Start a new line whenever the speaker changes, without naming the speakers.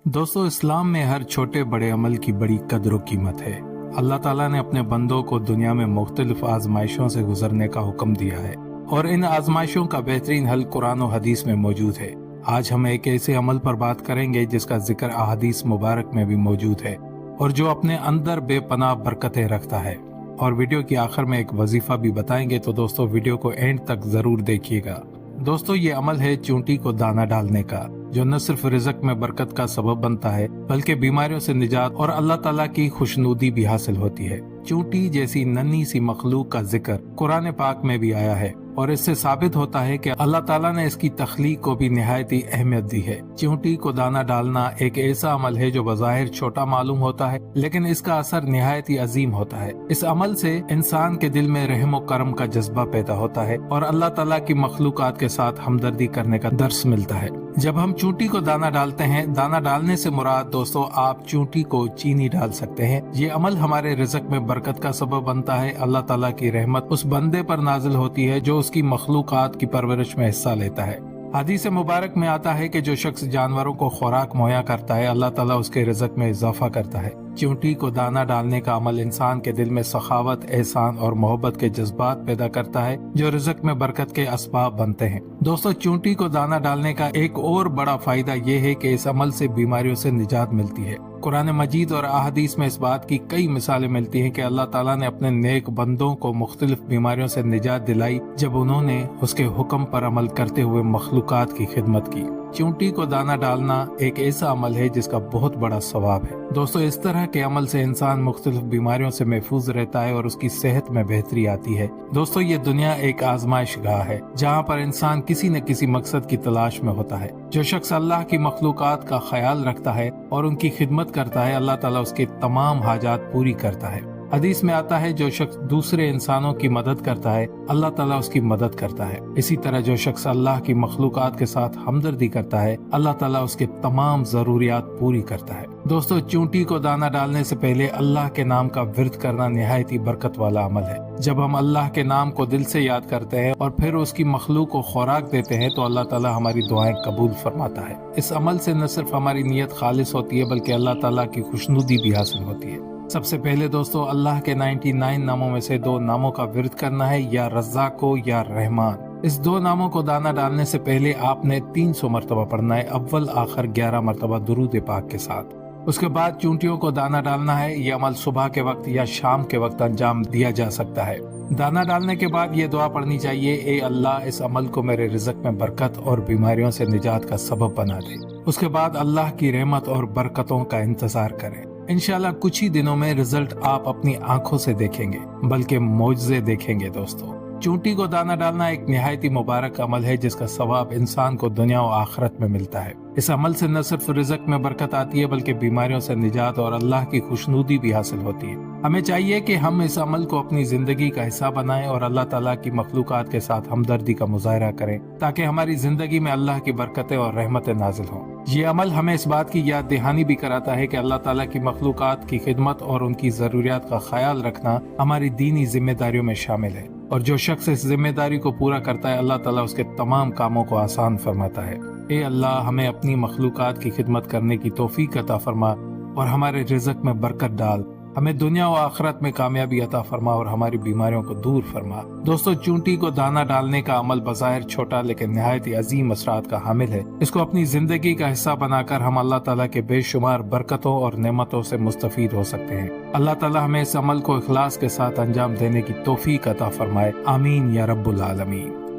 दोस्तों, इस्लाम में हर छोटे बड़े अमल की बड़ी कदर व कीमत है। अल्लाह ताला ने अपने बंदों को दुनिया में मुख्तलिफ आजमाइशों से गुजरने का हुक्म दिया है और इन आजमाइशों का बेहतरीन हल कुरान और हदीस में मौजूद है। आज हम एक ऐसे अमल पर बात करेंगे जिसका जिक्र अहादीस मुबारक में भी मौजूद है और जो अपने अंदर बेपनाह बरकतें रखता है। और वीडियो की आखिर में एक वजीफा भी बताएंगे, तो दोस्तों वीडियो को एंड तक जरूर देखिएगा। दोस्तों, ये अमल है चूंटी को दाना डालने का, जो न सिर्फ रिज़्क में बरकत का सबब बनता है बल्कि बीमारियों से निजात और अल्लाह ताला की खुशनुदी भी हासिल होती है। चूंटी जैसी नन्ही सी मखलूक का जिक्र कुरान पाक में भी आया है और इससे साबित होता है कि अल्लाह ताला ने इसकी तख्लीक को भी निहायत ही अहमियत दी है। चूंटी को दाना डालना एक ऐसा अमल है जो बज़ाहिर छोटा मालूम होता है, लेकिन इसका असर निहायत ही अजीम होता है। इस अमल से इंसान के दिल में रहम व करम का जज्बा पैदा होता है और अल्लाह ताला की मखलूकात के साथ हमदर्दी करने का दर्स मिलता है। जब हम चूंटी को दाना डालते हैं, दाना डालने से मुराद दोस्तों आप चूंटी को चीनी डाल सकते हैं। ये अमल हमारे रिज़्क में बरकत का सबब बनता है। अल्लाह ताला की रहमत उस बंदे पर नाजिल होती है जो उसकी मखलूकात की परवरिश में हिस्सा लेता है। हदीस मुबारक में आता है कि जो शख्स जानवरों को खुराक मुहैया करता है, अल्लाह ताला उसके रिज़्क में इजाफा करता है। चूंटी को दाना डालने का अमल इंसान के दिल में सखावत, एहसान और मोहब्बत के जज्बात पैदा करता है जो रिज़्क में बरकत के असबाब बनते हैं। दोस्तों, चूंटी को दाना डालने का एक और बड़ा फायदा ये है कि इस अमल से बीमारियों से निजात मिलती है। कुरान मजीद और अहादीस में इस बात की कई मिसालें मिलती हैं कि अल्लाह ताला ने अपने नेक बंदों को मुख्तलिफ बीमारियों से निजात दिलाई जब उन्होंने उसके हुक्म पर अमल करते हुए मखलूकात की खिदमत की। चूंटी को दाना डालना एक ऐसा अमल है जिसका बहुत बड़ा सवाब है। दोस्तों, इस तरह के अमल से इंसान मुख्तलिफ बीमारियों से महफूज रहता है और उसकी सेहत में बेहतरी आती है। दोस्तों, ये दुनिया एक आजमाइश गाह है जहाँ पर इंसान किसी न किसी मकसद की तलाश में होता है। जो शख्स अल्लाह की मखलूकात का ख्याल रखता है और उनकी खिदमत करता है, अल्लाह ताला उसके तमाम हाजात पूरी करता है। हदीस में आता है जो शख्स दूसरे इंसानों की मदद करता है, अल्लाह ताला उसकी मदद करता है। इसी तरह जो शख्स अल्लाह की मखलूकात के साथ हमदर्दी करता है, अल्लाह ताला उसके तमाम जरूरियात पूरी करता है। दोस्तों, चूंटी को दाना डालने से पहले अल्लाह के नाम का विर्द करना निहायत ही बरकत वाला अमल है। जब हम अल्लाह के नाम को दिल से याद करते हैं और फिर उसकी मखलूक को खुराक देते हैं तो अल्लाह ताला हमारी दुआएं कबूल फरमाता है। इस अमल से न सिर्फ हमारी नीयत खालिस होती है बल्कि अल्लाह ताला की खुशनुदी भी हासिल होती है। सबसे पहले दोस्तों, अल्लाह के 99 नामों में से 2 नामों का विर्द करना है, या रज़्ज़ाक़ो या रहमान। इस 2 नामों को दाना डालने से पहले आपने 300 मरतबा पढ़ना है, अव्वल आखिर 11 मरतबा दुरूद पाक के साथ। उसके बाद चूंटियों को दाना डालना है। ये अमल सुबह के वक्त या शाम के वक्त अंजाम दिया जा सकता है। दाना डालने के बाद ये दुआ पढ़नी चाहिए, ए अल्लाह इस अमल को मेरे रिज़्क में बरकत और बीमारियों से निजात का सबब बना दे। उसके बाद अल्लाह की रहमत और बरकतों का इंतजार करें। इंशाल्लाह कुछ ही दिनों में रिजल्ट आप अपनी आंखों से देखेंगे, बल्कि मौजज़े देखेंगे। दोस्तों, चूंटी को दाना डालना एक निहायत ही मुबारक अमल है जिसका सवाब इंसान को दुनिया और आखिरत में मिलता है। इस अमल से न सिर्फ रिज़्क में बरकत आती है बल्कि बीमारियों से निजात और अल्लाह की खुशनुदी भी हासिल होती है। हमें चाहिए कि हम इस अमल को अपनी जिंदगी का हिस्सा बनाएं और अल्लाह ताला की मखलूकात के साथ हमदर्दी का मुजाहरा करें ताकि हमारी जिंदगी में अल्लाह की बरकतें और रहमतें नाजिल हों। ये अमल हमें इस बात की याद दहानी भी कराता है कि अल्लाह ताला की मखलूकात की खिदमत और उनकी जरूरियात का ख्याल रखना हमारी दीनी जिम्मेदारियों में शामिल है, और जो शख्स इस जिम्मेदारी को पूरा करता है, अल्लाह ताला उसके तमाम कामों को आसान फरमाता है। ए अल्लाह, हमें अपनी मखलूकात की खिदमत करने की तौफीक अता फरमा और हमारे रिज़्क में बरकत डाल। हमें दुनिया और आखिरत में कामयाबी अता फरमा और हमारी बीमारियों को दूर फरमा। दोस्तों, चूंटी को दाना डालने का अमल बज़ाहिर छोटा लेकिन निहायत ही अजीम असरात का हामिल है। इसको अपनी जिंदगी का हिस्सा बनाकर हम अल्लाह ताला के बेशुमार बरकतों और नेमतों से मुस्तफीद हो सकते हैं। अल्लाह ताला हमें इस अमल को इखलास के साथ अंजाम देने की तौफीक अता फरमाए। आमीन या रब्बुल आलमीन।